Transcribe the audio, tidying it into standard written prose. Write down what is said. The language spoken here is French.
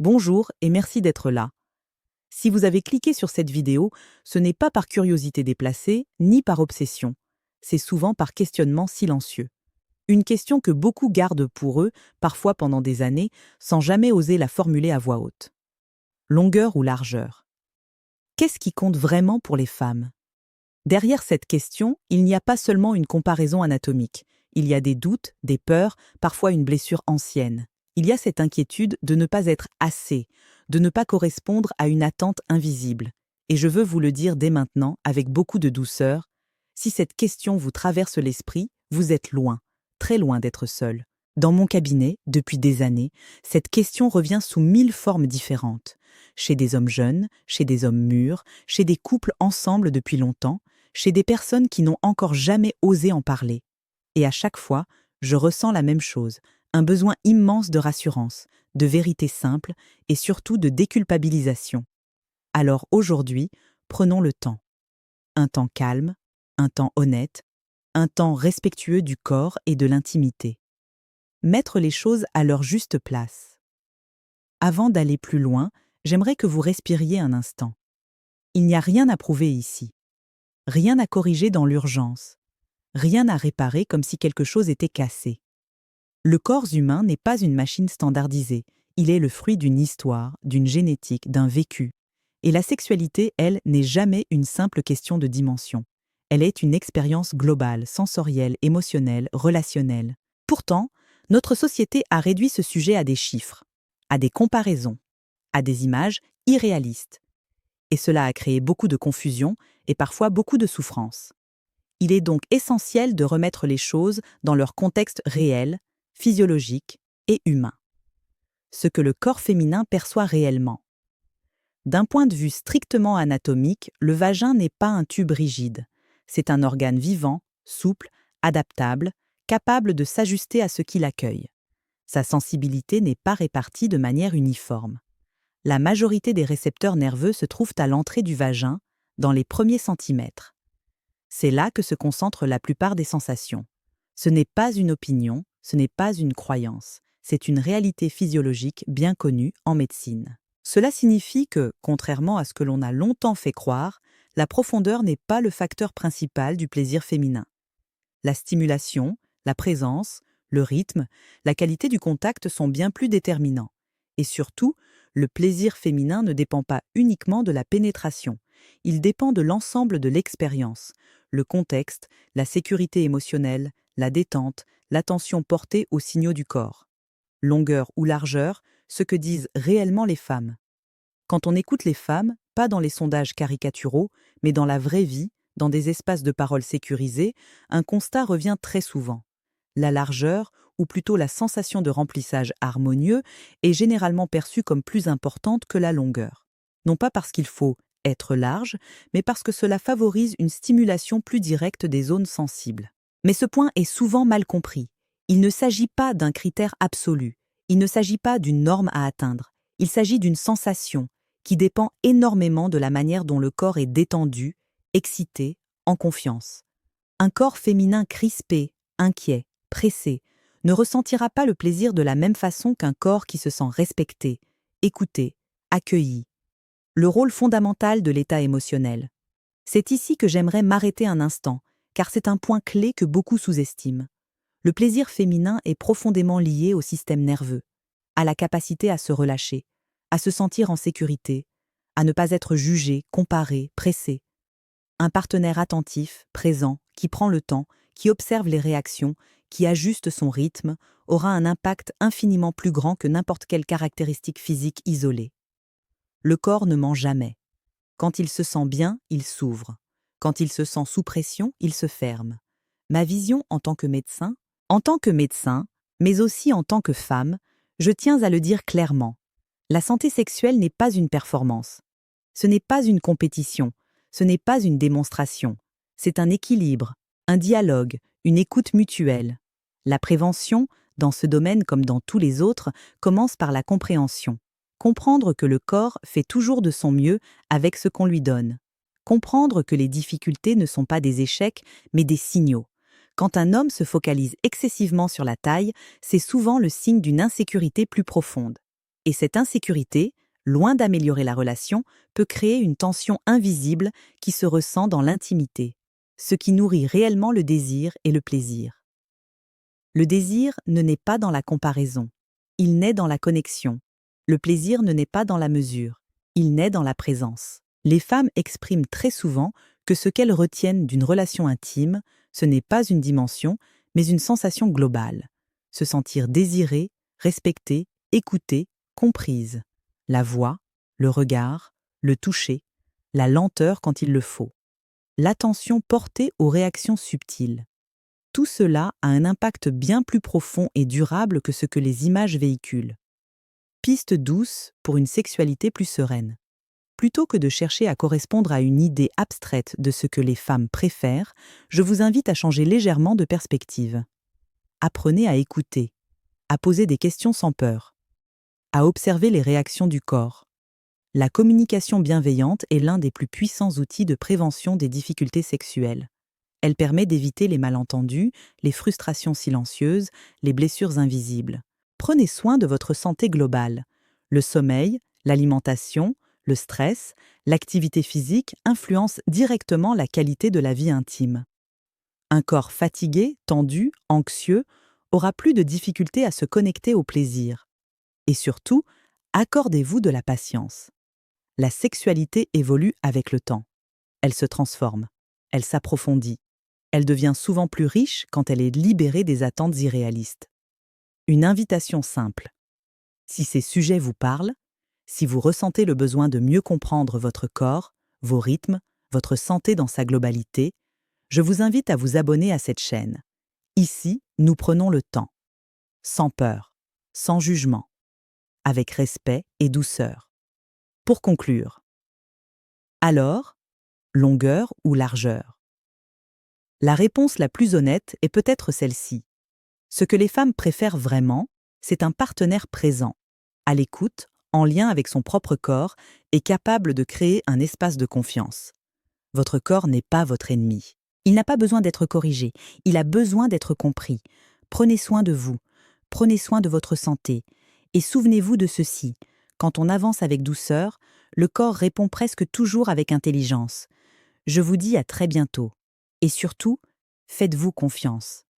Bonjour et merci d'être là. Si vous avez cliqué sur cette vidéo, ce n'est pas par curiosité déplacée, ni par obsession. C'est souvent par questionnement silencieux. Une question que beaucoup gardent pour eux, parfois pendant des années, sans jamais oser la formuler à voix haute. Longueur ou largeur? Qu'est-ce qui compte vraiment pour les femmes? Derrière cette question, il n'y a pas seulement une comparaison anatomique. Il y a des doutes, des peurs, parfois une blessure ancienne. Il y a cette inquiétude de ne pas être assez, de ne pas correspondre à une attente invisible. Et je veux vous le dire dès maintenant, avec beaucoup de douceur, si cette question vous traverse l'esprit, vous êtes loin, très loin d'être seul. Dans mon cabinet, depuis des années, cette question revient sous 1000 formes différentes. Chez des hommes jeunes, chez des hommes mûrs, chez des couples ensemble depuis longtemps, chez des personnes qui n'ont encore jamais osé en parler. Et à chaque fois, je ressens la même chose, un besoin immense de rassurance, de vérité simple et surtout de déculpabilisation. Alors aujourd'hui, prenons le temps. Un temps calme, un temps honnête, un temps respectueux du corps et de l'intimité. Mettre les choses à leur juste place. Avant d'aller plus loin, j'aimerais que vous respiriez un instant. Il n'y a rien à prouver ici. Rien à corriger dans l'urgence. Rien à réparer comme si quelque chose était cassé. Le corps humain n'est pas une machine standardisée. Il est le fruit d'une histoire, d'une génétique, d'un vécu. Et la sexualité, elle, n'est jamais une simple question de dimension. Elle est une expérience globale, sensorielle, émotionnelle, relationnelle. Pourtant, notre société a réduit ce sujet à des chiffres, à des comparaisons, à des images irréalistes. Et cela a créé beaucoup de confusion et parfois beaucoup de souffrance. Il est donc essentiel de remettre les choses dans leur contexte réel, physiologique et humain. Ce que le corps féminin perçoit réellement. D'un point de vue strictement anatomique, le vagin n'est pas un tube rigide. C'est un organe vivant, souple, adaptable, capable de s'ajuster à ce qui l'accueille. Sa sensibilité n'est pas répartie de manière uniforme. La majorité des récepteurs nerveux se trouvent à l'entrée du vagin, dans les premiers centimètres. C'est là que se concentrent la plupart des sensations. Ce n'est pas une opinion, ce n'est pas une croyance, c'est une réalité physiologique bien connue en médecine. Cela signifie que, contrairement à ce que l'on a longtemps fait croire, la profondeur n'est pas le facteur principal du plaisir féminin. La stimulation, la présence, le rythme, la qualité du contact sont bien plus déterminants. Et surtout, le plaisir féminin ne dépend pas uniquement de la pénétration. Il dépend de l'ensemble de l'expérience, le contexte, la sécurité émotionnelle, la détente, l'attention portée aux signaux du corps. Longueur ou largeur, ce que disent réellement les femmes. Quand on écoute les femmes, pas dans les sondages caricaturaux, mais dans la vraie vie, dans des espaces de parole sécurisés, un constat revient très souvent. La largeur, ou plutôt la sensation de remplissage harmonieux, est généralement perçue comme plus importante que la longueur. Non pas parce qu'il faut être large, mais parce que cela favorise une stimulation plus directe des zones sensibles. Mais ce point est souvent mal compris. Il ne s'agit pas d'un critère absolu, il ne s'agit pas d'une norme à atteindre, il s'agit d'une sensation qui dépend énormément de la manière dont le corps est détendu, excité, en confiance. Un corps féminin crispé, inquiet, pressé, ne ressentira pas le plaisir de la même façon qu'un corps qui se sent respecté, écouté, accueilli. Le rôle fondamental de l'état émotionnel. C'est ici que j'aimerais m'arrêter un instant, car c'est un point clé que beaucoup sous-estiment. Le plaisir féminin est profondément lié au système nerveux, à la capacité à se relâcher, à se sentir en sécurité, à ne pas être jugé, comparé, pressé. Un partenaire attentif, présent, qui prend le temps, qui observe les réactions, qui ajuste son rythme, aura un impact infiniment plus grand que n'importe quelle caractéristique physique isolée. Le corps ne ment jamais. Quand il se sent bien, il s'ouvre. Quand il se sent sous pression, il se ferme. Ma vision en tant que médecin, mais aussi en tant que femme, je tiens à le dire clairement. La santé sexuelle n'est pas une performance. Ce n'est pas une compétition. Ce n'est pas une démonstration. C'est un équilibre, un dialogue, une écoute mutuelle. La prévention, dans ce domaine comme dans tous les autres, commence par la compréhension. Comprendre que le corps fait toujours de son mieux avec ce qu'on lui donne. Comprendre que les difficultés ne sont pas des échecs, mais des signaux. Quand un homme se focalise excessivement sur la taille, c'est souvent le signe d'une insécurité plus profonde. Et cette insécurité, loin d'améliorer la relation, peut créer une tension invisible qui se ressent dans l'intimité, ce qui nourrit réellement le désir et le plaisir. Le désir ne naît pas dans la comparaison, il naît dans la connexion. Le plaisir ne naît pas dans la mesure, il naît dans la présence. Les femmes expriment très souvent que ce qu'elles retiennent d'une relation intime, ce n'est pas une dimension, mais une sensation globale. Se sentir désirée, respectée, écoutée, comprise. La voix, le regard, le toucher, la lenteur quand il le faut. L'attention portée aux réactions subtiles. Tout cela a un impact bien plus profond et durable que ce que les images véhiculent. Piste douce pour une sexualité plus sereine. Plutôt que de chercher à correspondre à une idée abstraite de ce que les femmes préfèrent, je vous invite à changer légèrement de perspective. Apprenez à écouter, à poser des questions sans peur, à observer les réactions du corps. La communication bienveillante est l'un des plus puissants outils de prévention des difficultés sexuelles. Elle permet d'éviter les malentendus, les frustrations silencieuses, les blessures invisibles. Prenez soin de votre santé globale. Le sommeil, l'alimentation, le stress, l'activité physique influencent directement la qualité de la vie intime. Un corps fatigué, tendu, anxieux, aura plus de difficultés à se connecter au plaisir. Et surtout, accordez-vous de la patience. La sexualité évolue avec le temps. Elle se transforme, elle s'approfondit. Elle devient souvent plus riche quand elle est libérée des attentes irréalistes. Une invitation simple. Si ces sujets vous parlent, si vous ressentez le besoin de mieux comprendre votre corps, vos rythmes, votre santé dans sa globalité, je vous invite à vous abonner à cette chaîne. Ici, nous prenons le temps. Sans peur, sans jugement, avec respect et douceur. Pour conclure. Alors, longueur ou largeur? La réponse la plus honnête est peut-être celle-ci. Ce que les femmes préfèrent vraiment, c'est un partenaire présent, à l'écoute, en lien avec son propre corps et capable de créer un espace de confiance. Votre corps n'est pas votre ennemi. Il n'a pas besoin d'être corrigé, il a besoin d'être compris. Prenez soin de vous, prenez soin de votre santé, et souvenez-vous de ceci, quand on avance avec douceur, le corps répond presque toujours avec intelligence. Je vous dis à très bientôt. Et surtout, faites-vous confiance.